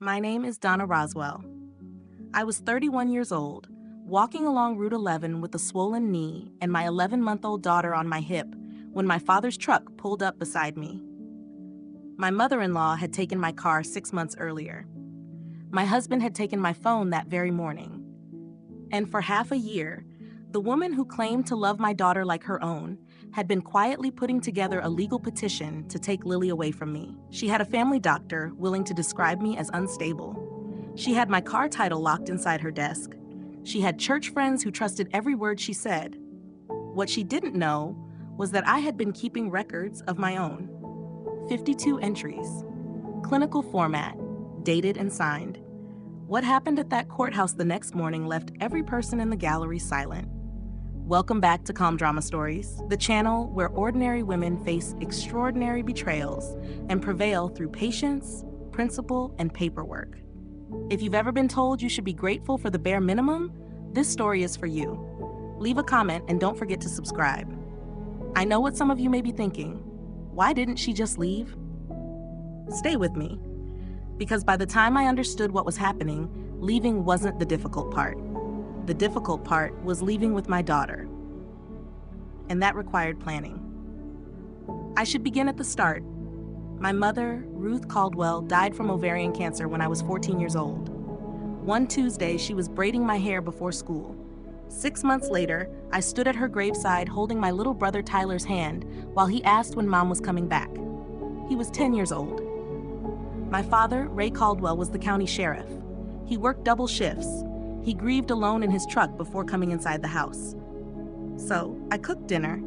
My name is Donna Roswell. I was 31 years old, walking along Route 11 with a swollen knee and my 11-month-old daughter on my hip when my father's truck pulled up beside me. My mother-in-law had taken my car 6 months earlier. My husband had taken my phone that very morning. And for half a year, the woman who claimed to love my daughter like her own had been quietly putting together a legal petition to take Lily away from me. She had a family doctor willing to describe me as unstable. She had my car title locked inside her desk. She had church friends who trusted every word she said. What she didn't know was that I had been keeping records of my own. 52 entries. Clinical format, dated and signed. What happened at that courthouse the next morning left every person in the gallery silent. Welcome back to Calm Drama Stories, the channel where ordinary women face extraordinary betrayals and prevail through patience, principle, and paperwork. If you've ever been told you should be grateful for the bare minimum, this story is for you. Leave a comment and don't forget to subscribe. I know what some of you may be thinking. Why didn't she just leave? Stay with me, because by the time I understood what was happening, leaving wasn't the difficult part. The difficult part was leaving with my daughter, and that required planning. I should begin at the start. My mother, Ruth Caldwell, died from ovarian cancer when I was 14 years old. One Tuesday, she was braiding my hair before school. 6 months later, I stood at her graveside holding my little brother Tyler's hand while he asked when Mom was coming back. He was 10 years old. My father, Ray Caldwell, was the county sheriff. He worked double shifts. He grieved alone in his truck before coming inside the house. So, I cooked dinner.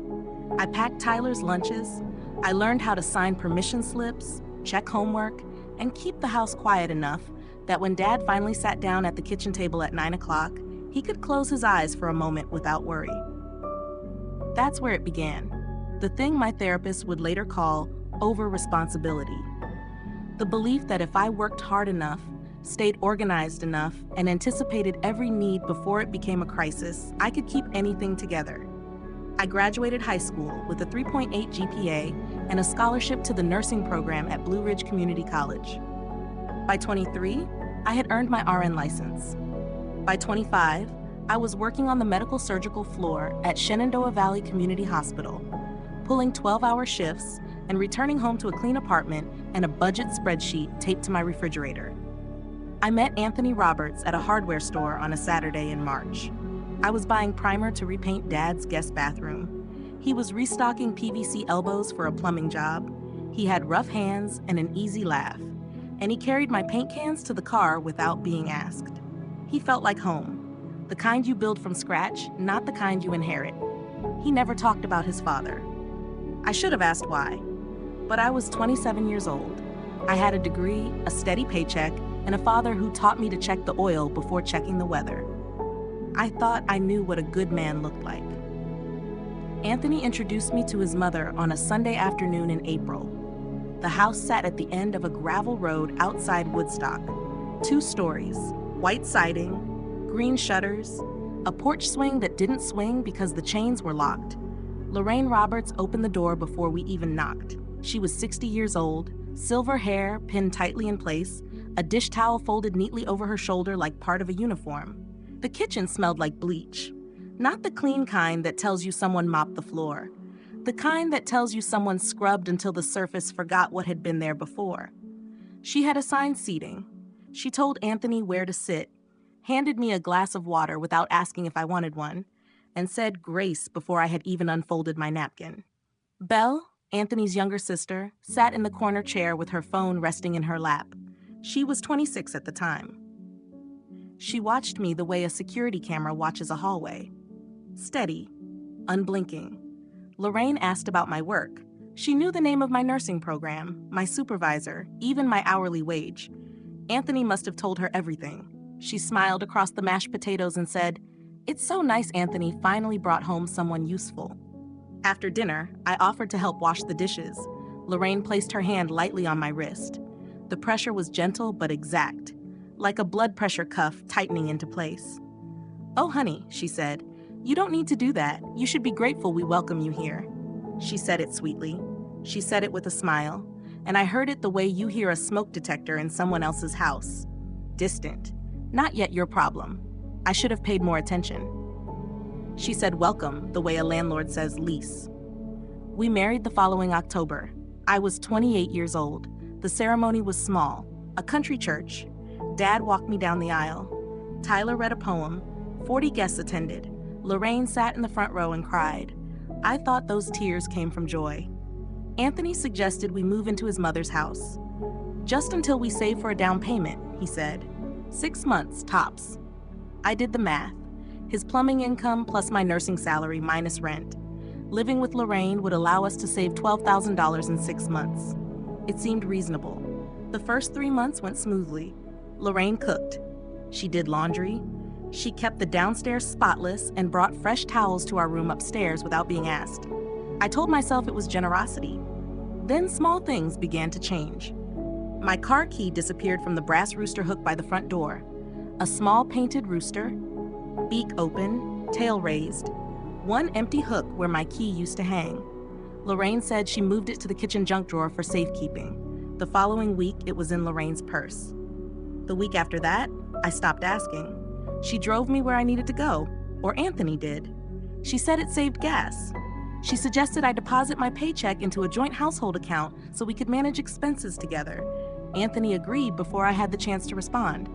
I packed Tyler's lunches. I learned how to sign permission slips, check homework, and keep the house quiet enough that when Dad finally sat down at the kitchen table at 9 o'clock, he could close his eyes for a moment without worry. That's where it began. The thing my therapist would later call over-responsibility. The belief that if I worked hard enough, stayed organized enough, and anticipated every need before it became a crisis, I could keep anything together. I graduated high school with a 3.8 GPA and a scholarship to the nursing program at Blue Ridge Community College. By 23, I had earned my RN license. By 25, I was working on the medical surgical floor at Shenandoah Valley Community Hospital, pulling 12-hour shifts and returning home to a clean apartment and a budget spreadsheet taped to my refrigerator. I met Anthony Roberts at a hardware store on a Saturday in March. I was buying primer to repaint Dad's guest bathroom. He was restocking PVC elbows for a plumbing job. He had rough hands and an easy laugh, and he carried my paint cans to the car without being asked. He felt like home, the kind you build from scratch, not the kind you inherit. He never talked about his father. I should have asked why, but I was 27 years old. I had a degree, a steady paycheck, and a father who taught me to check the oil before checking the weather. I thought I knew what a good man looked like. Anthony introduced me to his mother on a Sunday afternoon in April. The house sat at the end of a gravel road outside Woodstock. 2 stories, white siding, green shutters, a porch swing that didn't swing because the chains were locked. Lorraine Roberts opened the door before we even knocked. She was 60 years old, silver hair pinned tightly in place, a dish towel folded neatly over her shoulder like part of a uniform. The kitchen smelled like bleach. Not the clean kind that tells you someone mopped the floor. The kind that tells you someone scrubbed until the surface forgot what had been there before. She had assigned seating. She told Anthony where to sit, handed me a glass of water without asking if I wanted one, and said grace before I had even unfolded my napkin. Belle, Anthony's younger sister, sat in the corner chair with her phone resting in her lap. She was 26 at the time. She watched me the way a security camera watches a hallway. Steady, unblinking. Lorraine asked about my work. She knew the name of my nursing program, my supervisor, even my hourly wage. Anthony must have told her everything. She smiled across the mashed potatoes and said, "It's so nice Anthony finally brought home someone useful." After dinner, I offered to help wash the dishes. Lorraine placed her hand lightly on my wrist. The pressure was gentle but exact, like a blood pressure cuff tightening into place. "Oh, honey," she said, "you don't need to do that. You should be grateful we welcome you here." She said it sweetly. She said it with a smile. and I heard it the way you hear a smoke detector in someone else's house. Distant. Not yet your problem. I should have paid more attention. She said welcome, the way a landlord says lease. We married the following October. I was 28 years old. The ceremony was small, a country church. Dad walked me down the aisle. Tyler read a poem. 40 guests attended. Lorraine sat in the front row and cried. I thought those tears came from joy. Anthony suggested we move into his mother's house. Just until we save for a down payment, he said. 6 months, tops. I did the math. His plumbing income plus my nursing salary minus rent. Living with Lorraine would allow us to save $12,000 in 6 months. It seemed reasonable. The first 3 months went smoothly. Lorraine cooked. She did laundry. She kept the downstairs spotless and brought fresh towels to our room upstairs without being asked. I told myself it was generosity. Then small things began to change. My car key disappeared from the brass rooster hook by the front door. A small painted rooster, beak open, tail raised, one empty hook where my key used to hang. Lorraine said she moved it to the kitchen junk drawer for safekeeping. The following week, it was in Lorraine's purse. The week after that, I stopped asking. She drove me where I needed to go, or Anthony did. She said it saved gas. She suggested I deposit my paycheck into a joint household account so we could manage expenses together. Anthony agreed before I had the chance to respond.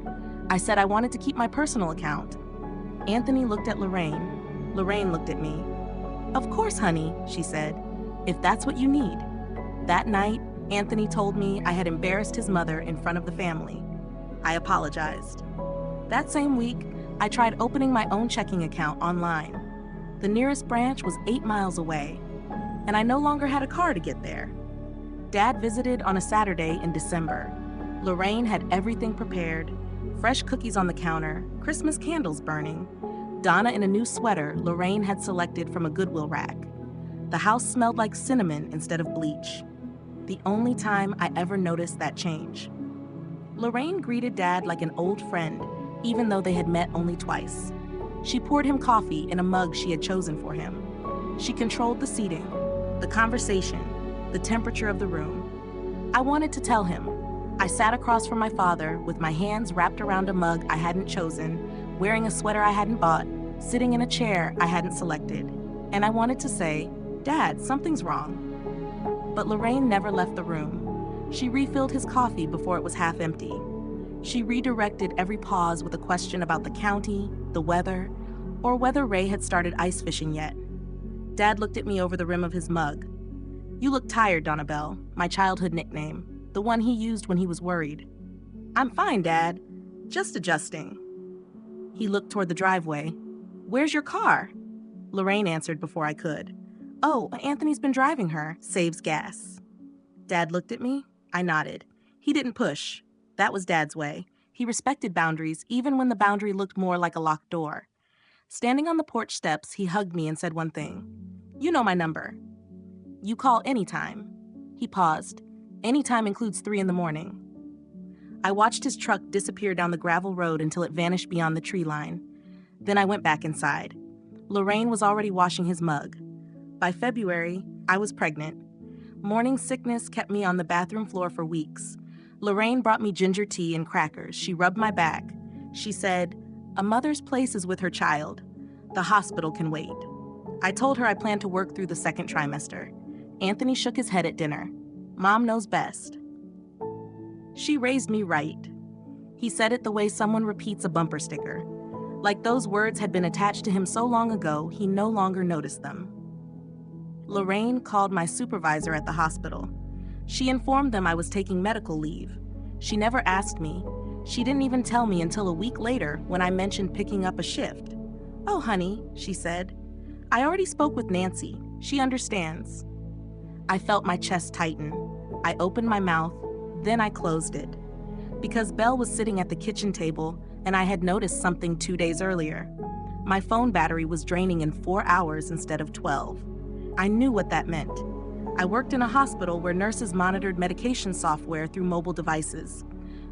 I said I wanted to keep my personal account. Anthony looked at Lorraine. Lorraine looked at me. Of course, honey, she said, if that's what you need. That night, Anthony told me I had embarrassed his mother in front of the family. I apologized. That same week, I tried opening my own checking account online. The nearest branch was 8 miles away, and I no longer had a car to get there. Dad visited on a Saturday in December. Lorraine had everything prepared, fresh cookies on the counter, Christmas candles burning. Donna in a new sweater Lorraine had selected from a Goodwill rack. The house smelled like cinnamon instead of bleach. The only time I ever noticed that change. Lorraine greeted Dad like an old friend, even though they had met only twice. She poured him coffee in a mug she had chosen for him. She controlled the seating, the conversation, the temperature of the room. I wanted to tell him. I sat across from my father with my hands wrapped around a mug I hadn't chosen, wearing a sweater I hadn't bought, sitting in a chair I hadn't selected. And I wanted to say, Dad, something's wrong. But Lorraine never left the room. She refilled his coffee before it was half empty. She redirected every pause with a question about the county, the weather, or whether Ray had started ice fishing yet. Dad looked at me over the rim of his mug. You look tired, Donabelle, my childhood nickname, the one he used when he was worried. I'm fine, Dad. Just adjusting. He looked toward the driveway. Where's your car? Lorraine answered before I could. Oh, Anthony's been driving her. Saves gas. Dad looked at me. I nodded. He didn't push. That was Dad's way. He respected boundaries, even when the boundary looked more like a locked door. Standing on the porch steps, he hugged me and said one thing. You know my number. You call anytime. He paused. Anytime includes 3 a.m. I watched his truck disappear down the gravel road until it vanished beyond the tree line. Then I went back inside. Lorraine was already washing his mug. By February, I was pregnant. Morning sickness kept me on the bathroom floor for weeks. Lorraine brought me ginger tea and crackers. She rubbed my back. She said, a mother's place is with her child. The hospital can wait. I told her I planned to work through the second trimester. Anthony shook his head at dinner. Mom knows best. She raised me right. He said it the way someone repeats a bumper sticker. Like those words had been attached to him so long ago, he no longer noticed them. Lorraine called my supervisor at the hospital. She informed them I was taking medical leave. She never asked me. She didn't even tell me until a week later when I mentioned picking up a shift. Oh, honey, she said. I already spoke with Nancy. She understands. I felt my chest tighten. I opened my mouth, then I closed it. Because Belle was sitting at the kitchen table and I had noticed something 2 days earlier. My phone battery was draining in 4 hours instead of 12. I knew what that meant. I worked in a hospital where nurses monitored medication software through mobile devices.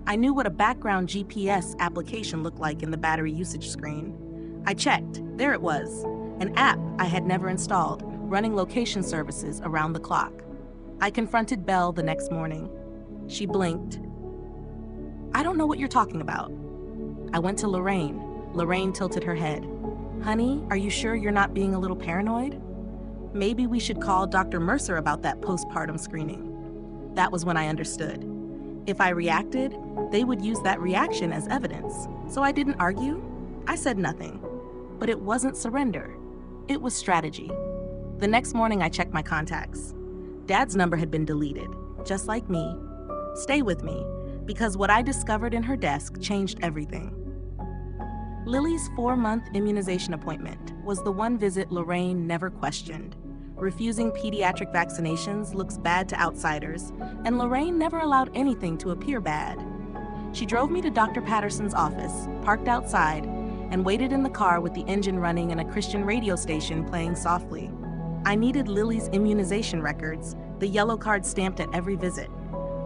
I knew what a background GPS application looked like in the battery usage screen. I checked. There it was. An app I had never installed, running location services around the clock. I confronted Belle the next morning. She blinked. I don't know what you're talking about. I went to Lorraine. Lorraine tilted her head. Honey, are you sure you're not being a little paranoid? Maybe we should call Dr. Mercer about that postpartum screening. That was when I understood. If I reacted, they would use that reaction as evidence. So I didn't argue. I said nothing. But it wasn't surrender. It was strategy. The next morning, I checked my contacts. Dad's number had been deleted, just like me. Stay with me, because what I discovered in her desk changed everything. Lily's 4-month immunization appointment was the one visit Lorraine never questioned. Refusing pediatric vaccinations looks bad to outsiders, and Lorraine never allowed anything to appear bad. She drove me to Dr. Patterson's office, parked outside, and waited in the car with the engine running and a Christian radio station playing softly. I needed Lily's immunization records, the yellow card stamped at every visit.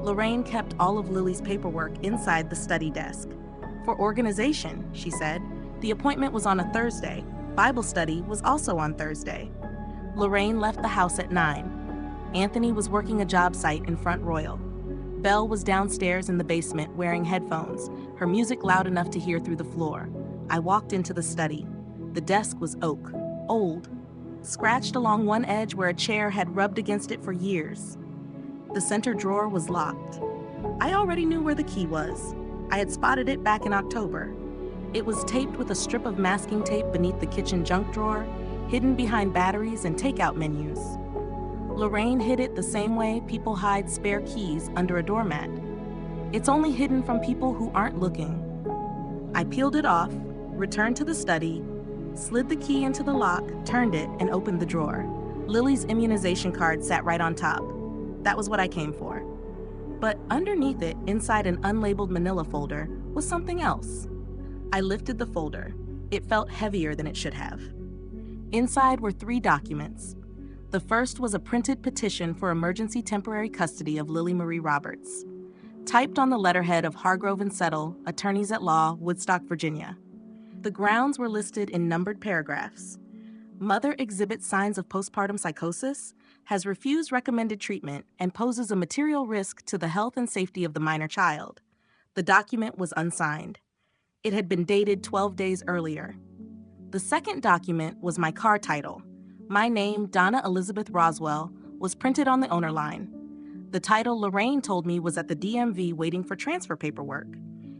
Lorraine kept all of Lily's paperwork inside the study desk. For organization, she said. The appointment was on a Thursday. Bible study was also on Thursday. Lorraine left the house at 9. Anthony was working a job site in Front Royal. Belle was downstairs in the basement wearing headphones, her music loud enough to hear through the floor. I walked into the study. The desk was oak, old, scratched along one edge where a chair had rubbed against it for years. The center drawer was locked. I already knew where the key was. I had spotted it back in October. It was taped with a strip of masking tape beneath the kitchen junk drawer, hidden behind batteries and takeout menus. Lorraine hid it the same way people hide spare keys under a doormat. It's only hidden from people who aren't looking. I peeled it off, returned to the study, slid the key into the lock, turned it, and opened the drawer. Lily's immunization card sat right on top. That was what I came for. But underneath it, inside an unlabeled manila folder, was something else. I lifted the folder. It felt heavier than it should have. Inside were 3 documents. The first was a printed petition for emergency temporary custody of Lily Marie Roberts, typed on the letterhead of Hargrove and Settle, attorneys at law, Woodstock, Virginia. The grounds were listed in numbered paragraphs. Mother exhibits signs of postpartum psychosis, has refused recommended treatment, and poses a material risk to the health and safety of the minor child. The document was unsigned. It had been dated 12 days earlier. The second document was my car title. My name, Donna Elizabeth Roswell, was printed on the owner line. The title Lorraine told me was at the DMV waiting for transfer paperwork.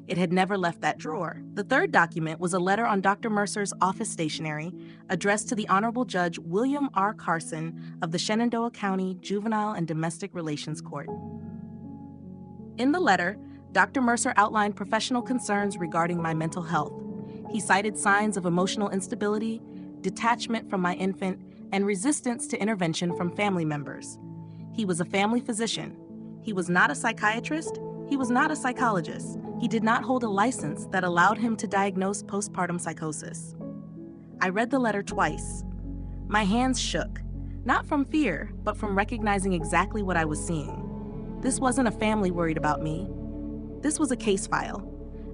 It had never left that drawer. The third document was a letter on Dr. Mercer's office stationery addressed to the Honorable Judge William R. Carson of the Shenandoah County Juvenile and Domestic Relations Court. In the letter, Dr. Mercer outlined professional concerns regarding my mental health. He cited signs of emotional instability, detachment from my infant, and resistance to intervention from family members. He was a family physician. He was not a psychiatrist. He was not a psychologist. He did not hold a license that allowed him to diagnose postpartum psychosis. I read the letter twice. My hands shook, not from fear, but from recognizing exactly what I was seeing. This wasn't a family worried about me. This was a case file,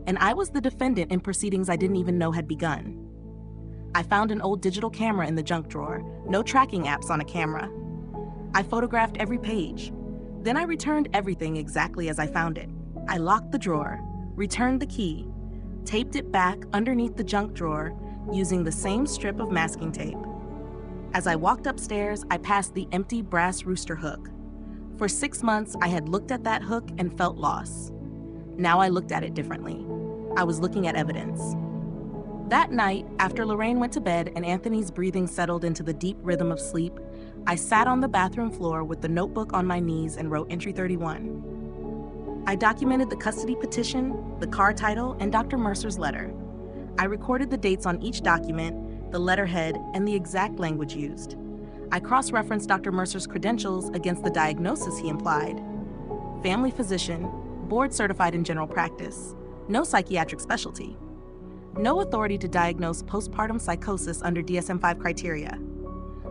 and I was the defendant in proceedings I didn't even know had begun. I found an old digital camera in the junk drawer, no tracking apps on a camera. I photographed every page. Then I returned everything exactly as I found it. I locked the drawer, returned the key, taped it back underneath the junk drawer using the same strip of masking tape. As I walked upstairs, I passed the empty brass rooster hook. For 6 months, I had looked at that hook and felt loss. Now I looked at it differently. I was looking at evidence. That night, after Lorraine went to bed and Anthony's breathing settled into the deep rhythm of sleep, I sat on the bathroom floor with the notebook on my knees and wrote entry 31. I documented the custody petition, the car title, and Dr. Mercer's letter. I recorded the dates on each document, the letterhead, and the exact language used. I cross-referenced Dr. Mercer's credentials against the diagnosis he implied. Family physician, board certified in general practice, no psychiatric specialty. No authority to diagnose postpartum psychosis under DSM-5 criteria.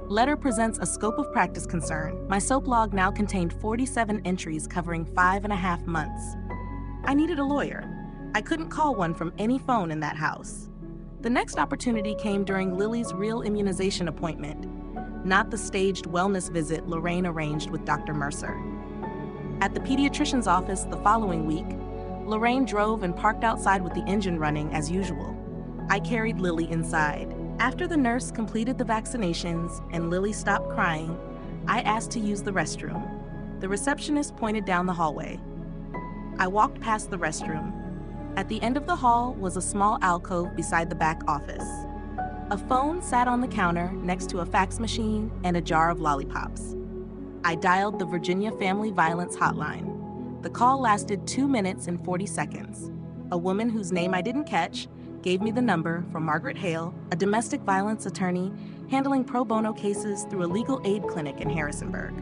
Letter presents a scope of practice concern. My SOAP log now contained 47 entries covering 5.5 months. I needed a lawyer. I couldn't call one from any phone in that house. The next opportunity came during Lily's real immunization appointment. not the staged wellness visit Lorraine arranged with Dr. Mercer. At the pediatrician's office the following week, Lorraine drove and parked outside with the engine running as usual. I carried Lily inside. After the nurse completed the vaccinations and Lily stopped crying, I asked to use the restroom. The receptionist pointed down the hallway. I walked past the restroom. At the end of the hall was a small alcove beside the back office. A phone sat on the counter next to a fax machine and a jar of lollipops. I dialed the Virginia Family Violence Hotline. The call lasted 2 minutes and 40 seconds. A woman whose name I didn't catch gave me the number for Margaret Hale, a domestic violence attorney handling pro bono cases through a legal aid clinic in Harrisonburg.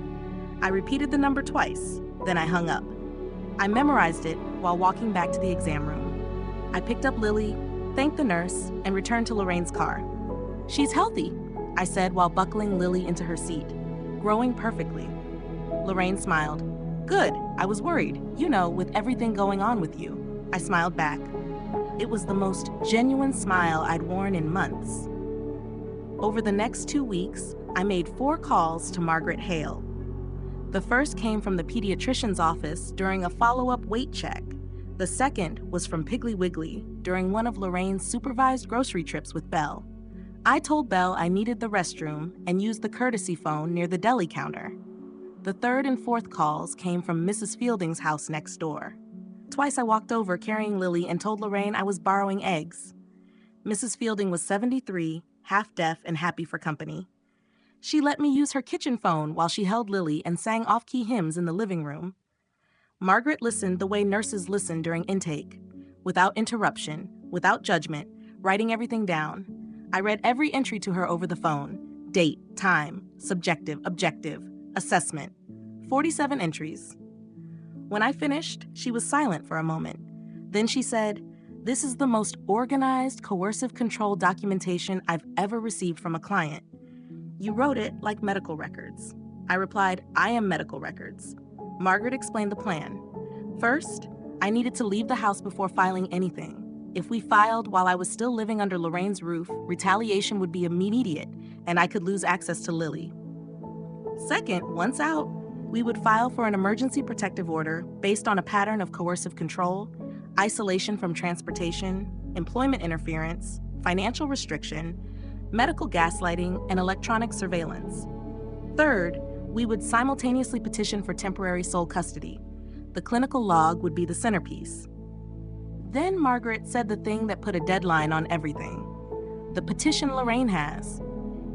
I repeated the number twice, then I hung up. I memorized it while walking back to the exam room. I picked up Lily, thanked the nurse, and returned to Lorraine's car. "She's healthy," I said while buckling Lily into her seat. "Growing perfectly." Lorraine smiled. "Good, I was worried, with everything going on with you." I smiled back. It was the most genuine smile I'd worn in months. Over the next 2 weeks, I made 4 calls to Margaret Hale. The first came from the pediatrician's office during a follow-up weight check. The second was from Piggly Wiggly during one of Lorraine's supervised grocery trips with Belle. I told Belle I needed the restroom and used the courtesy phone near the deli counter. The third and fourth calls came from Mrs. Fielding's house next door. Twice I walked over carrying Lily and told Lorraine I was borrowing eggs. Mrs. Fielding was 73, half deaf, and happy for company. She let me use her kitchen phone while she held Lily and sang off-key hymns in the living room. Margaret listened the way nurses listen during intake, without interruption, without judgment, writing everything down. I read every entry to her over the phone: date, time, subjective, objective, assessment. 47 entries. When I finished, she was silent for a moment. Then she said, "This is the most organized, coercive control documentation I've ever received from a client. You wrote it like medical records." I replied, "I am medical records." Margaret explained the plan. First, I needed to leave the house before filing anything. If we filed while I was still living under Lorraine's roof, retaliation would be immediate, and I could lose access to Lily. Second, once out, we would file for an emergency protective order based on a pattern of coercive control, isolation from transportation, employment interference, financial restriction, medical gaslighting, and electronic surveillance. Third, we would simultaneously petition for temporary sole custody. The clinical log would be the centerpiece. Then Margaret said the thing that put a deadline on everything. The petition Lorraine has.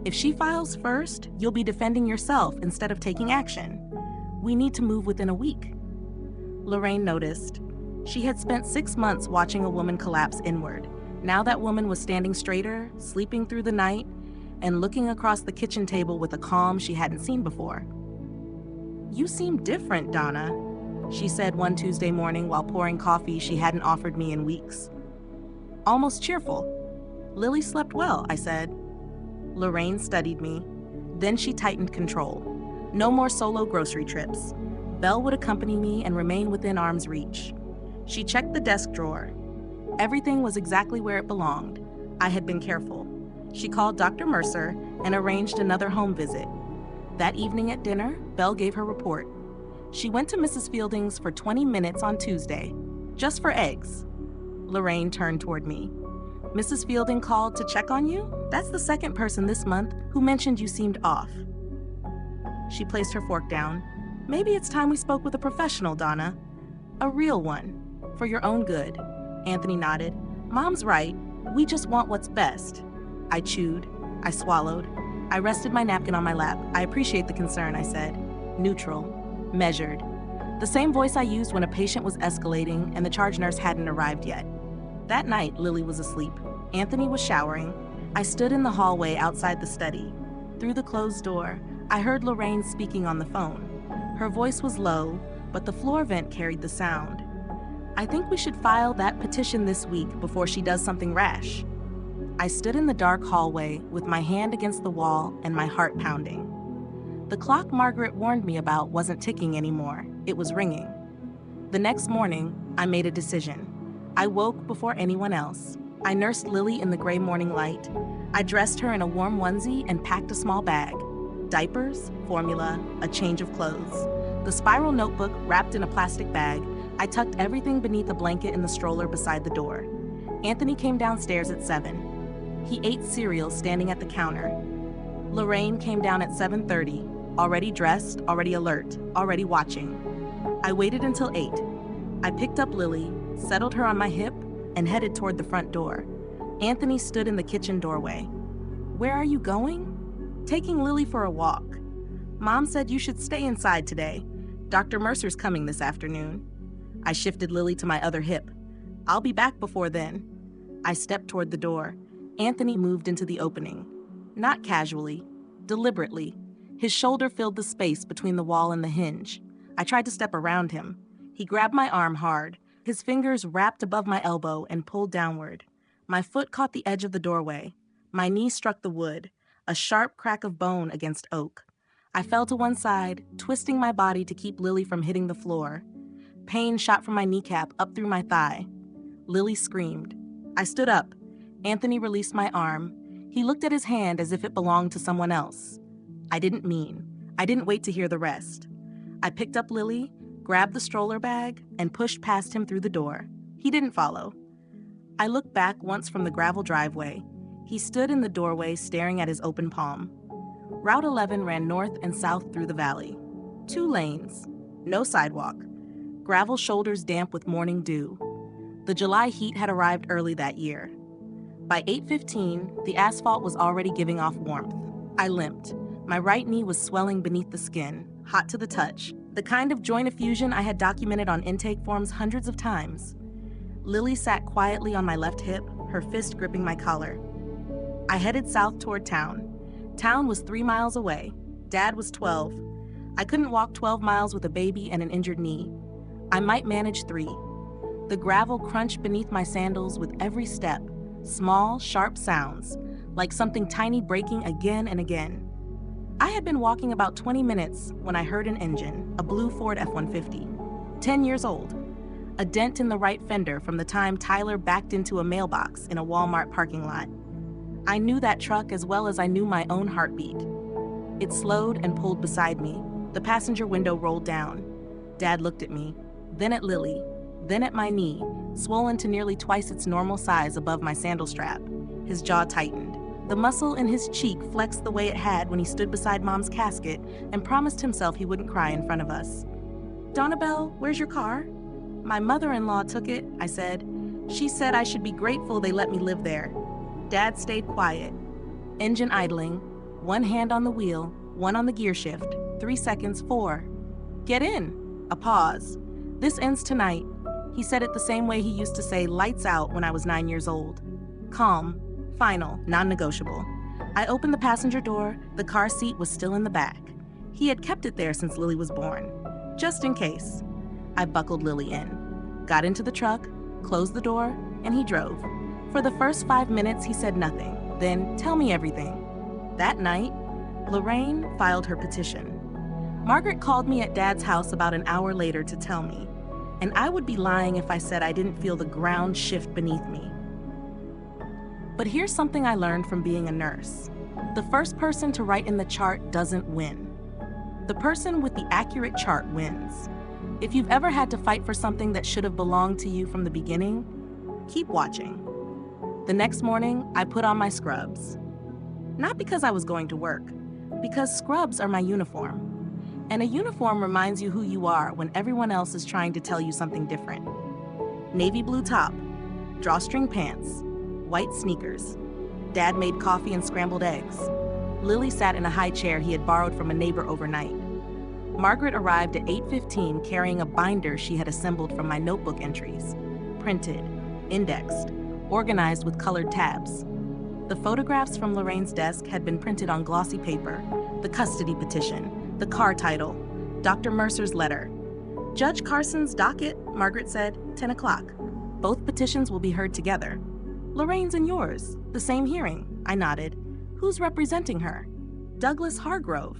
If she files first, you'll be defending yourself instead of taking action. We need to move within a week. Lorraine noticed. She had spent 6 months watching a woman collapse inward. Now that woman was standing straighter, sleeping through the night, and looking across the kitchen table with a calm she hadn't seen before. "You seem different, Donna," she said one Tuesday morning while pouring coffee she hadn't offered me in weeks. "Almost cheerful." "Lily slept well," I said. Lorraine studied me. Then she tightened control. No more solo grocery trips. Belle would accompany me and remain within arm's reach. She checked the desk drawer. Everything was exactly where it belonged. I had been careful. She called Dr. Mercer and arranged another home visit. That evening at dinner, Belle gave her report. She went to Mrs. Fielding's for 20 minutes on Tuesday, just for eggs. Lorraine turned toward me. "Mrs. Fielding called to check on you? That's the second person this month who mentioned you seemed off." She placed her fork down. "Maybe it's time we spoke with a professional, Donna. A real one. For your own good." Anthony nodded. "Mom's right. We just want what's best." I chewed. I swallowed. I rested my napkin on my lap. "I appreciate the concern," I said. Neutral. Measured. The same voice I used when a patient was escalating and the charge nurse hadn't arrived yet. That night, Lily was asleep. Anthony was showering. I stood in the hallway outside the study. Through the closed door, I heard Lorraine speaking on the phone. Her voice was low, but the floor vent carried the sound. "I think we should file that petition this week before she does something rash." I stood in the dark hallway with my hand against the wall and my heart pounding. The clock Margaret warned me about wasn't ticking anymore. It was ringing. The next morning, I made a decision. I woke before anyone else. I nursed Lily in the gray morning light. I dressed her in a warm onesie and packed a small bag. Diapers, formula, a change of clothes. The spiral notebook wrapped in a plastic bag. I tucked everything beneath a blanket in the stroller beside the door. Anthony came downstairs at 7. He ate cereal standing at the counter. Lorraine came down at 7:30, already dressed, already alert, already watching. I waited until 8. I picked up Lily, settled her on my hip, and headed toward the front door. Anthony stood in the kitchen doorway. "Where are you going?" "Taking Lily for a walk. Mom said you should stay inside today. Dr. Mercer's coming this afternoon." I shifted Lily to my other hip. "I'll be back before then." I stepped toward the door. Anthony moved into the opening. Not casually, deliberately. His shoulder filled the space between the wall and the hinge. I tried to step around him. He grabbed my arm hard. His fingers wrapped above my elbow and pulled downward. My foot caught the edge of the doorway. My knee struck the wood, a sharp crack of bone against oak. I fell to one side, twisting my body to keep Lily from hitting the floor. Pain shot from my kneecap up through my thigh. Lily screamed. I stood up. Anthony released my arm. He looked at his hand as if it belonged to someone else. I didn't wait to hear the rest. I picked up Lily, grabbed the stroller bag, and pushed past him through the door. He didn't follow. I looked back once from the gravel driveway. He stood in the doorway staring at his open palm. Route 11 ran north and south through the valley. 2 lanes, no sidewalk. Gravel shoulders damp with morning dew. The July heat had arrived early that year. By 8:15, the asphalt was already giving off warmth. I limped. My right knee was swelling beneath the skin, hot to the touch, the kind of joint effusion I had documented on intake forms hundreds of times. Lily sat quietly on my left hip, her fist gripping my collar. I headed south toward town. Town was 3 miles away. Dad was 12. I couldn't walk 12 miles with a baby and an injured knee. I might manage 3. The gravel crunched beneath my sandals with every step, small, sharp sounds, like something tiny breaking again and again. I had been walking about 20 minutes when I heard an engine, a blue Ford F-150, 10 years old. A dent in the right fender from the time Tyler backed into a mailbox in a Walmart parking lot. I knew that truck as well as I knew my own heartbeat. It slowed and pulled beside me. The passenger window rolled down. Dad looked at me, then at Lily, then at my knee, swollen to nearly twice its normal size above my sandal strap. His jaw tightened. The muscle in his cheek flexed the way it had when he stood beside Mom's casket and promised himself he wouldn't cry in front of us. "Donabelle, where's your car?" "My mother-in-law took it," I said. "She said I should be grateful they let me live there." Dad stayed quiet. Engine idling, one hand on the wheel, one on the gear shift. 3 seconds, 4. "Get in." A pause. "This ends tonight." He said it the same way he used to say lights out when I was 9 years old. Calm, final, non-negotiable. I opened the passenger door. The car seat was still in the back. He had kept it there since Lily was born, just in case. I buckled Lily in, got into the truck, closed the door, and he drove. For the first 5 minutes, he said nothing. Then, "Tell me everything." That night, Lorraine filed her petition. Margaret called me at Dad's house about an hour later to tell me, and I would be lying if I said I didn't feel the ground shift beneath me. But here's something I learned from being a nurse. The first person to write in the chart doesn't win. The person with the accurate chart wins. If you've ever had to fight for something that should have belonged to you from the beginning, keep watching. The next morning, I put on my scrubs. Not because I was going to work, because scrubs are my uniform. And a uniform reminds you who you are when everyone else is trying to tell you something different. Navy blue top, drawstring pants, white sneakers. Dad made coffee and scrambled eggs. Lily sat in a high chair he had borrowed from a neighbor overnight. Margaret arrived at 8:15 carrying a binder she had assembled from my notebook entries, printed, indexed, organized with colored tabs. The photographs from Lorraine's desk had been printed on glossy paper, the custody petition, the car title, Dr. Mercer's letter. "Judge Carson's docket," Margaret said, 10 o'clock. "Both petitions will be heard together." "Lorraine's and yours, the same hearing," I nodded. "Who's representing her?" "Douglas Hargrove.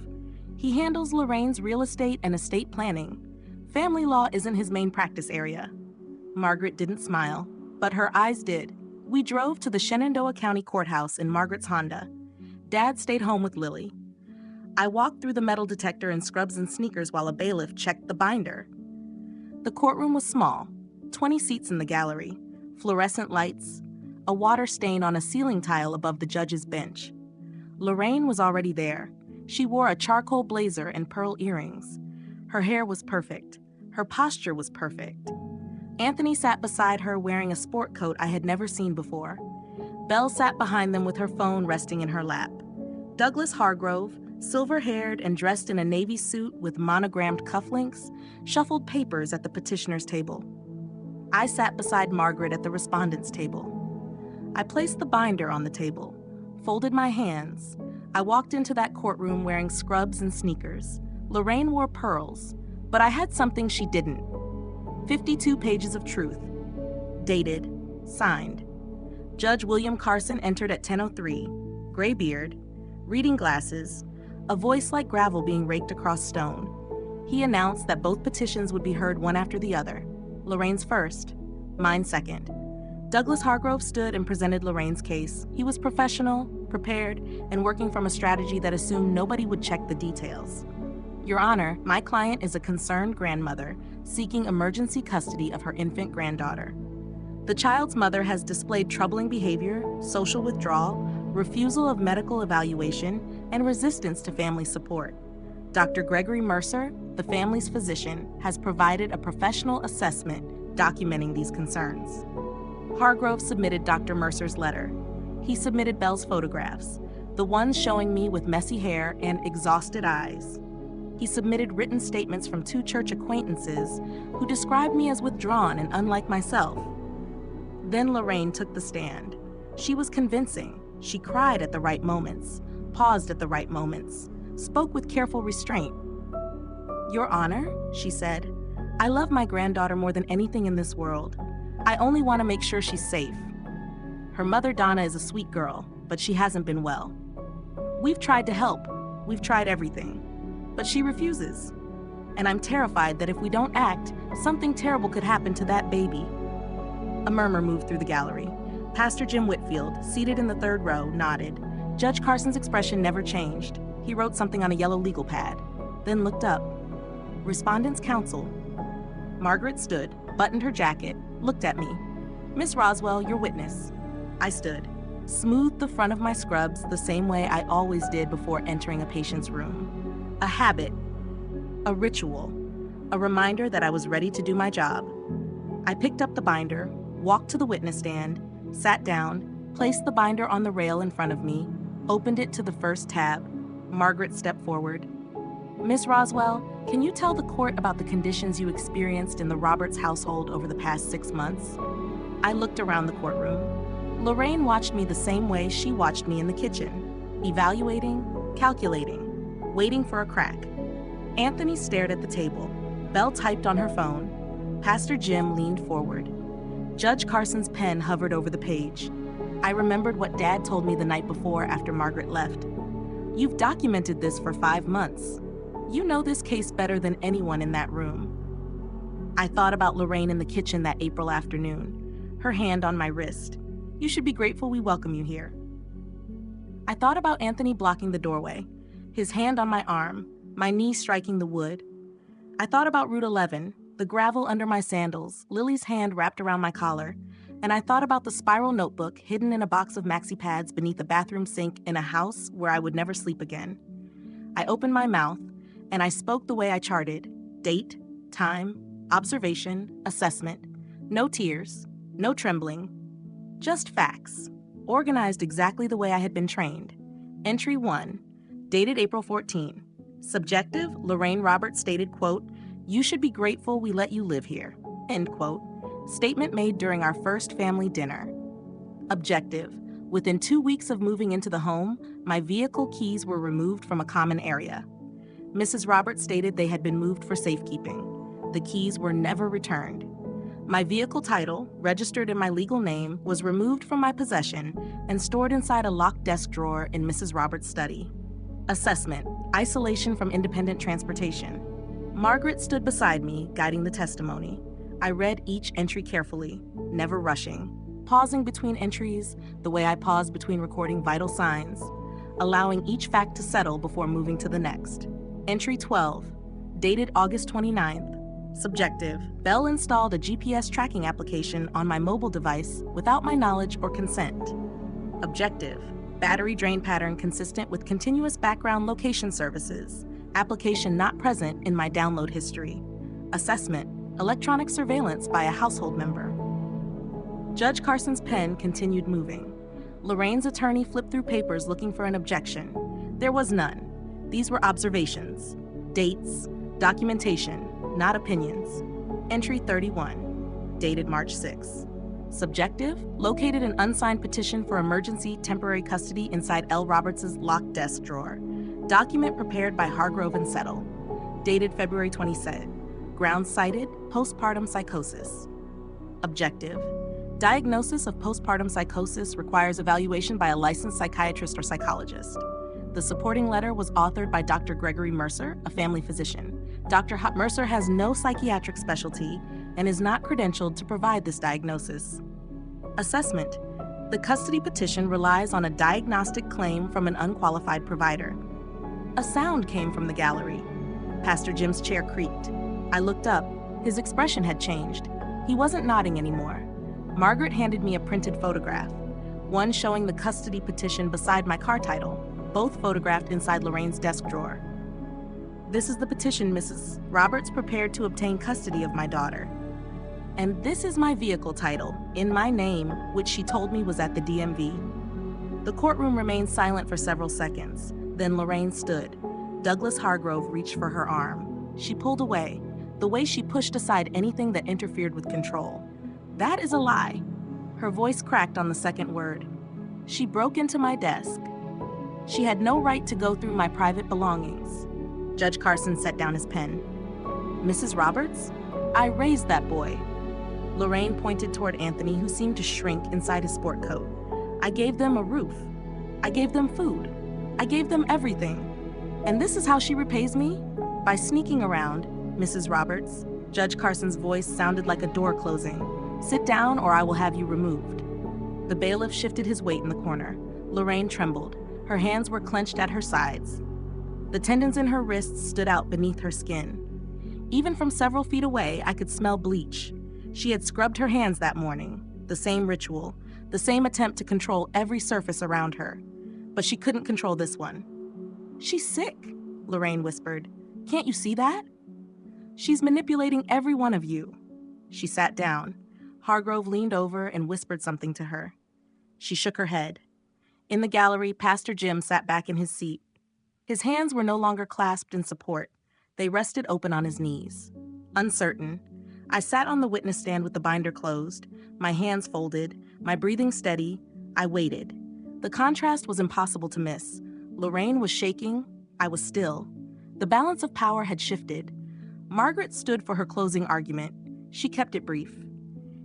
He handles Lorraine's real estate and estate planning. Family law isn't his main practice area." Margaret didn't smile, but her eyes did. We drove to the Shenandoah County Courthouse in Margaret's Honda. Dad stayed home with Lily. I walked through the metal detector in scrubs and sneakers while a bailiff checked the binder. The courtroom was small, 20 seats in the gallery, fluorescent lights, a water stain on a ceiling tile above the judge's bench. Lorraine was already there. She wore a charcoal blazer and pearl earrings. Her hair was perfect. Her posture was perfect. Anthony sat beside her wearing a sport coat I had never seen before. Belle sat behind them with her phone resting in her lap. Douglas Hargrove, silver-haired and dressed in a navy suit with monogrammed cufflinks, shuffled papers at the petitioner's table. I sat beside Margaret at the respondent's table. I placed the binder on the table, folded my hands. I walked into that courtroom wearing scrubs and sneakers. Lorraine wore pearls, but I had something she didn't. 52 pages of truth. Dated. Signed. Judge William Carson entered at 10:03, gray beard, reading glasses, a voice like gravel being raked across stone. He announced that both petitions would be heard one after the other. Lorraine's first, mine second. Douglas Hargrove stood and presented Lorraine's case. He was professional, prepared, and working from a strategy that assumed nobody would check the details. Your Honor, my client is a concerned grandmother seeking emergency custody of her infant granddaughter. The child's mother has displayed troubling behavior, social withdrawal, refusal of medical evaluation, and resistance to family support. Dr. Gregory Mercer, the family's physician, has provided a professional assessment documenting these concerns. Hargrove submitted Dr. Mercer's letter. He submitted Belle's photographs, the ones showing me with messy hair and exhausted eyes. He submitted written statements from 2 church acquaintances who described me as withdrawn and unlike myself. Then Lorraine took the stand. She was convincing. She cried at the right moments, paused at the right moments, spoke with careful restraint. Your Honor, she said, I love my granddaughter more than anything in this world. I only want to make sure she's safe. Her mother, Donna, is a sweet girl, but she hasn't been well. We've tried to help. We've tried everything. But she refuses. And I'm terrified that if we don't act, something terrible could happen to that baby. A murmur moved through the gallery. Pastor Jim Whitfield, seated in the 3rd row, nodded. Judge Carson's expression never changed. He wrote something on a yellow legal pad, then looked up. Respondent's counsel. Margaret stood, buttoned her jacket, looked at me. Miss Roswell, your witness. I stood, smoothed the front of my scrubs the same way I always did before entering a patient's room. A habit, a ritual, a reminder that I was ready to do my job. I picked up the binder, walked to the witness stand, sat down, placed the binder on the rail in front of me, opened it to the first tab. Margaret stepped forward. Miss Roswell, can you tell the court about the conditions you experienced in the Roberts household over the past 6 months? I looked around the courtroom. Lorraine watched me the same way she watched me in the kitchen, evaluating, calculating, waiting for a crack. Anthony stared at the table. Belle typed on her phone. Pastor Jim leaned forward. Judge Carson's pen hovered over the page. I remembered what Dad told me the night before after Margaret left. You've documented this for 5 months. You know this case better than anyone in that room. I thought about Lorraine in the kitchen that April afternoon, her hand on my wrist. You should be grateful we welcome you here. I thought about Anthony blocking the doorway, his hand on my arm, my knee striking the wood. I thought about Route 11, the gravel under my sandals, Lily's hand wrapped around my collar, and I thought about the spiral notebook hidden in a box of maxi pads beneath a bathroom sink in a house where I would never sleep again. I opened my mouth, and I spoke the way I charted: date, time, observation, assessment. No tears, no trembling, just facts, organized exactly the way I had been trained. Entry 1, dated April 14. Subjective, Lorraine Roberts stated, quote, "You should be grateful we let you live here," end quote. Statement made during our first family dinner. Objective, within 2 weeks of moving into the home, my vehicle keys were removed from a common area. Mrs. Roberts stated they had been moved for safekeeping. The keys were never returned. My vehicle title, registered in my legal name, was removed from my possession and stored inside a locked desk drawer in Mrs. Roberts' study. Assessment, isolation from independent transportation. Margaret stood beside me, guiding the testimony. I read each entry carefully, never rushing, pausing between entries, the way I paused between recording vital signs. allowing each fact to settle before moving to the next. Entry 12, dated August 29th. Subjective. Bell installed a GPS tracking application on my mobile device without my knowledge or consent. Objective. Battery drain pattern consistent with continuous background location services. Application not present in my download history. Assessment. Electronic surveillance by a household member. Judge Carson's pen continued moving. Lorraine's attorney flipped through papers looking for an objection. There was none. These were observations, dates, documentation, not opinions. Entry 31, dated March 6. Subjective, located an unsigned petition for emergency temporary custody inside L. Roberts' locked desk drawer. Document prepared by Hargrove and Settle. Dated February 22nd. Grounds cited, postpartum psychosis. Objective, diagnosis of postpartum psychosis requires evaluation by a licensed psychiatrist or psychologist. The supporting letter was authored by Dr. Gregory Mercer, a family physician. Dr. Mercer has no psychiatric specialty and is not credentialed to provide this diagnosis. Assessment. The custody petition relies on a diagnostic claim from an unqualified provider. A sound came from the gallery. Pastor Jim's chair creaked. I looked up. His expression had changed. He wasn't nodding anymore. Margaret handed me a printed photograph, one showing the custody petition beside my car title, both photographed inside Lorraine's desk drawer. This is the petition Mrs. Roberts prepared to obtain custody of my daughter. And this is my vehicle title, in my name, which she told me was at the DMV. The courtroom remained silent for several seconds. Then Lorraine stood. Douglas Hargrove reached for her arm. She pulled away, the way she pushed aside anything that interfered with control. That is a lie. Her voice cracked on the second word. She broke into my desk. She had no right to go through my private belongings. Judge Carson set down his pen. Mrs. Roberts? I raised that boy. Lorraine pointed toward Anthony, who seemed to shrink inside his sport coat. I gave them a roof. I gave them food. I gave them everything. And this is how she repays me? By sneaking around, Mrs. Roberts. Judge Carson's voice sounded like a door closing. Sit down or I will have you removed. The bailiff shifted his weight in the corner. Lorraine trembled. Her hands were clenched at her sides. The tendons in her wrists stood out beneath her skin. Even from several feet away, I could smell bleach. She had scrubbed her hands that morning. The same ritual, the same attempt to control every surface around her. But she couldn't control this one. She's sick, Lorraine whispered. Can't you see that? She's manipulating every one of you. She sat down. Hargrove leaned over and whispered something to her. She shook her head. In the gallery, Pastor Jim sat back in his seat. His hands were no longer clasped in support. They rested open on his knees. Uncertain, I sat on the witness stand with the binder closed, my hands folded, my breathing steady. I waited. The contrast was impossible to miss. Lorraine was shaking. I was still. The balance of power had shifted. Margaret stood for her closing argument. She kept it brief.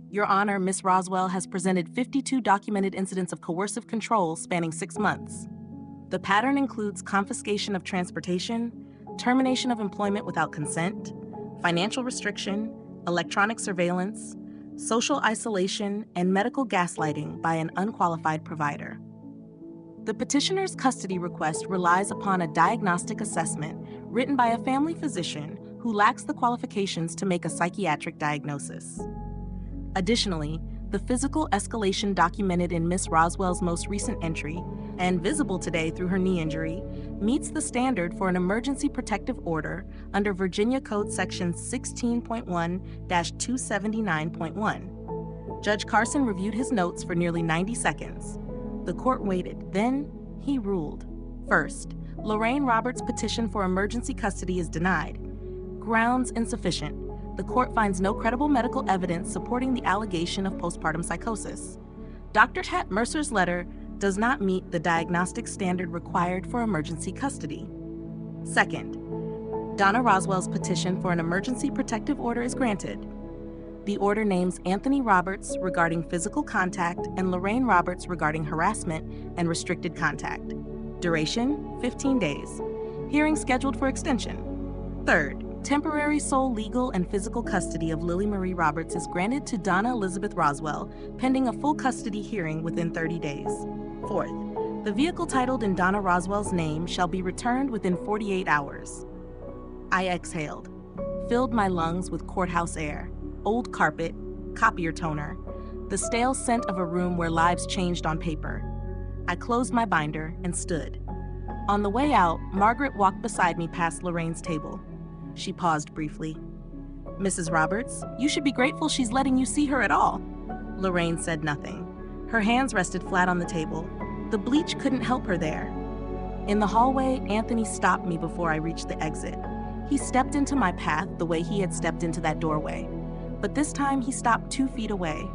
Your Honor, Miss Roswell has presented 52 documented incidents of coercive control spanning 6 months. The pattern includes confiscation of transportation, termination of employment without consent, financial restriction, electronic surveillance, social isolation, and medical gaslighting by an unqualified provider. The petitioner's custody request relies upon a diagnostic assessment written by a family physician who lacks the qualifications to make a psychiatric diagnosis. Additionally, the physical escalation documented in Miss Roswell's most recent entry, and visible today through her knee injury, meets the standard for an emergency protective order under Virginia Code Section 16.1-279.1. Judge Carson reviewed his notes for nearly 90 seconds. The court waited. Then he ruled. First, Lorraine Roberts' petition for emergency custody is denied. Grounds insufficient. The court finds no credible medical evidence supporting the allegation of postpartum psychosis. Dr. Mercer's letter does not meet the diagnostic standard required for emergency custody. Second, Donna Roswell's petition for an emergency protective order is granted. The order names Anthony Roberts regarding physical contact and Lorraine Roberts regarding harassment and restricted contact. Duration, 15 days. Hearing scheduled for extension. Third, temporary sole legal and physical custody of Lily Marie Roberts is granted to Donna Elizabeth Roswell, pending a full custody hearing within 30 days. Fourth, The vehicle titled in Donna Roswell's name shall be returned within 48 hours. I exhaled, filled my lungs with courthouse air, old carpet, copier toner, the stale scent of a room where lives changed on paper. I closed my binder and stood. On the way out, Margaret walked beside me past Lorraine's table. She paused briefly. "Mrs. Roberts, you should be grateful she's letting you see her at all." Lorraine said nothing. Her hands rested flat on the table. The bleach couldn't help her there. In the hallway, Anthony stopped me before I reached the exit. He stepped into my path the way he had stepped into that doorway. But this time he stopped 2 feet away.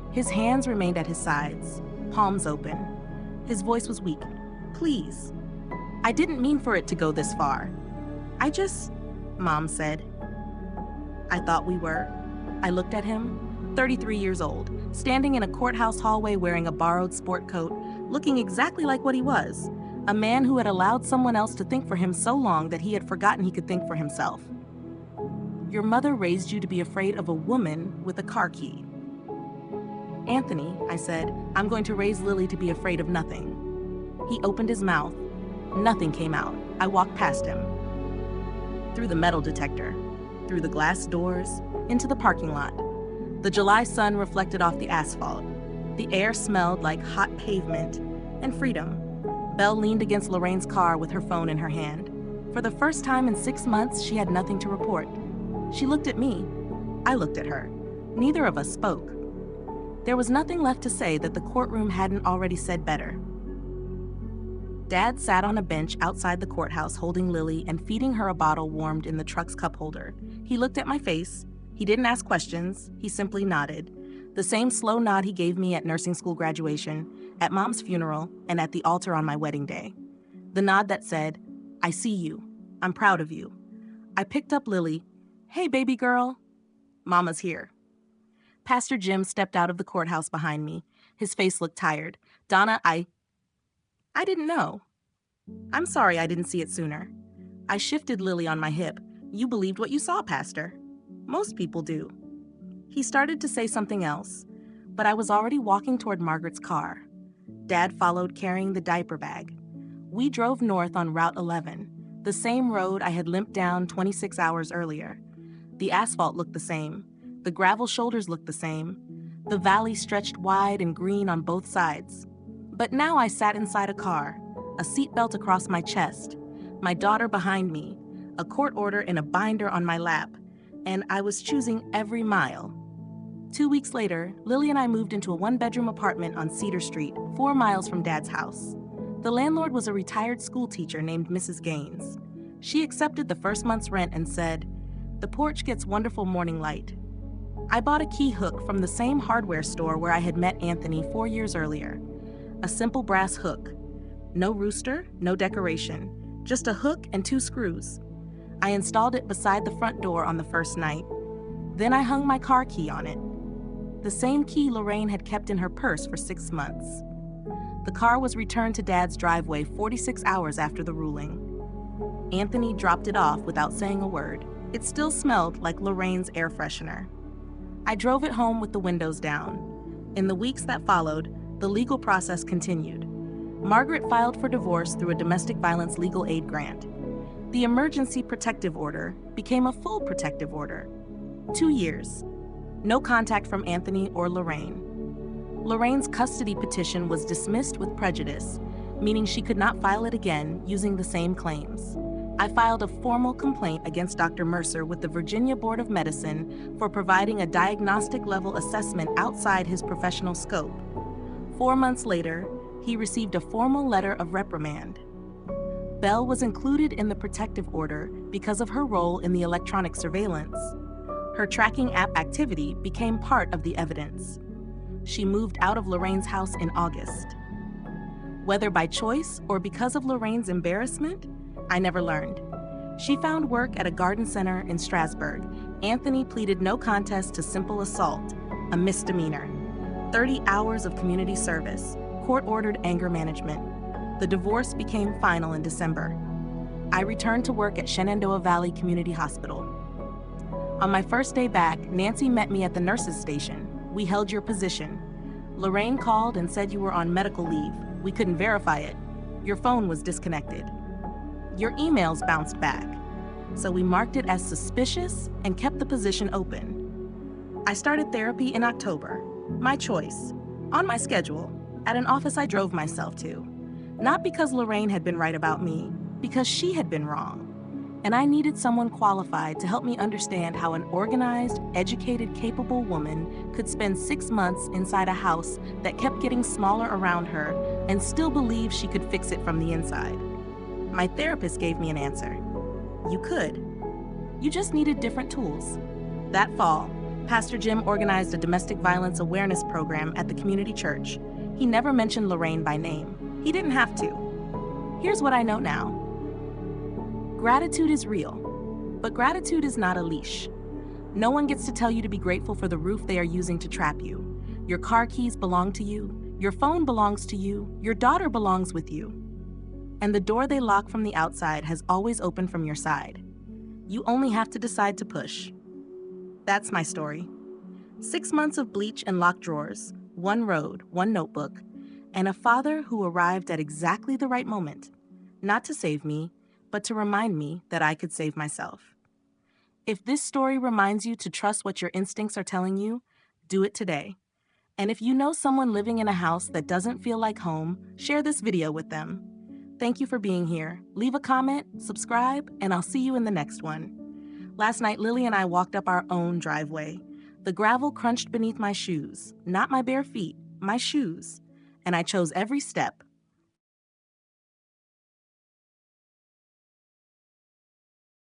His hands remained at his sides, palms open. His voice was weak. "Please. I didn't mean for it to go this far. Mom said. I thought we were." I looked at him, 33 years old, standing in a courthouse hallway wearing a borrowed sport coat, looking exactly like what he was, a man who had allowed someone else to think for him so long that he had forgotten he could think for himself. "Your mother raised you to be afraid of a woman with a car key." "Anthony," I said, "I'm going to raise Lily to be afraid of nothing." He opened his mouth. Nothing came out. I walked past him. Through the metal detector, through the glass doors, into the parking lot. The July sun reflected off the asphalt. The air smelled like hot pavement and freedom. Belle leaned against Lorraine's car with her phone in her hand. For the first time in 6 months, she had nothing to report. She looked at me. I looked at her. Neither of us spoke. There was nothing left to say that the courtroom hadn't already said better. Dad sat on a bench outside the courthouse holding Lily and feeding her a bottle warmed in the truck's cup holder. He looked at my face. He didn't ask questions. He simply nodded. The same slow nod he gave me at nursing school graduation, at Mom's funeral, and at the altar on my wedding day. The nod that said, "I see you. I'm proud of you." I picked up Lily. "Hey, baby girl." "Mama's here." Pastor Jim stepped out of the courthouse behind me. His face looked tired. "Donna, I didn't know. I'm sorry I didn't see it sooner." I shifted Lily on my hip. "You believed what you saw, Pastor. Most people do." He started to say something else, but I was already walking toward Margaret's car. Dad followed carrying the diaper bag. We drove north on Route 11, the same road I had limped down 26 hours earlier. The asphalt looked the same. The gravel shoulders looked the same. The valley stretched wide and green on both sides. But now I sat inside a car, a seatbelt across my chest, my daughter behind me, a court order in a binder on my lap, and I was choosing every mile. 2 weeks later, Lily and I moved into a 1-bedroom apartment on Cedar Street, 4 miles from Dad's house. The landlord was a retired school teacher named Mrs. Gaines. She accepted the first month's rent and said, "The porch gets wonderful morning light." I bought a key hook from the same hardware store where I had met Anthony 4 years earlier. A simple brass hook. No rooster, no decoration, just a hook and 2 screws. I installed it beside the front door on the first night. Then I hung my car key on it. The same key Lorraine had kept in her purse for 6 months. The car was returned to Dad's driveway 46 hours after the ruling. Anthony dropped it off without saying a word. It still smelled like Lorraine's air freshener. I drove it home with the windows down. In the weeks that followed, the legal process continued. Margaret filed for divorce through a domestic violence legal aid grant. The emergency protective order became a full protective order. 2 years. No contact from Anthony or Lorraine. Lorraine's custody petition was dismissed with prejudice, meaning she could not file it again using the same claims. I filed a formal complaint against Dr. Mercer with the Virginia Board of Medicine for providing a diagnostic level assessment outside his professional scope. 4 months later, he received a formal letter of reprimand. Belle was included in the protective order because of her role in the electronic surveillance. Her tracking app activity became part of the evidence. She moved out of Lorraine's house in August. Whether by choice or because of Lorraine's embarrassment, I never learned. She found work at a garden center in Strasbourg. Anthony pleaded no contest to simple assault, a misdemeanor. 30 hours of community service, court-ordered anger management. The divorce became final in December. I returned to work at Shenandoah Valley Community Hospital. On my first day back, Nancy met me at the nurses' station. "We held your position." Lorraine called and said you were on medical leave. We couldn't verify it. Your phone was disconnected. Your emails bounced back. So we marked it as suspicious and kept the position open. I started therapy in October. My choice. On my schedule. At an office I drove myself to. Not because Lorraine had been right about me, because she had been wrong. And I needed someone qualified to help me understand how an organized, educated, capable woman could spend 6 months inside a house that kept getting smaller around her and still believe she could fix it from the inside. My therapist gave me an answer. You could. You just needed different tools. That fall, Pastor Jim organized a domestic violence awareness program at the community church. He never mentioned Lorraine by name. He didn't have to. Here's what I know now. Gratitude is real, but gratitude is not a leash. No one gets to tell you to be grateful for the roof they are using to trap you. Your car keys belong to you, your phone belongs to you, your daughter belongs with you. And the door they lock from the outside has always opened from your side. You only have to decide to push. That's my story. 6 months of bleach and locked drawers, one road, one notebook, and a father who arrived at exactly the right moment, not to save me, but to remind me that I could save myself. If this story reminds you to trust what your instincts are telling you, do it today. And if you know someone living in a house that doesn't feel like home, share this video with them. Thank you for being here. Leave a comment, subscribe, and I'll see you in the next one. Last night, Lily and I walked up our own driveway. The gravel crunched beneath my shoes, not my bare feet, my shoes. And I chose every step,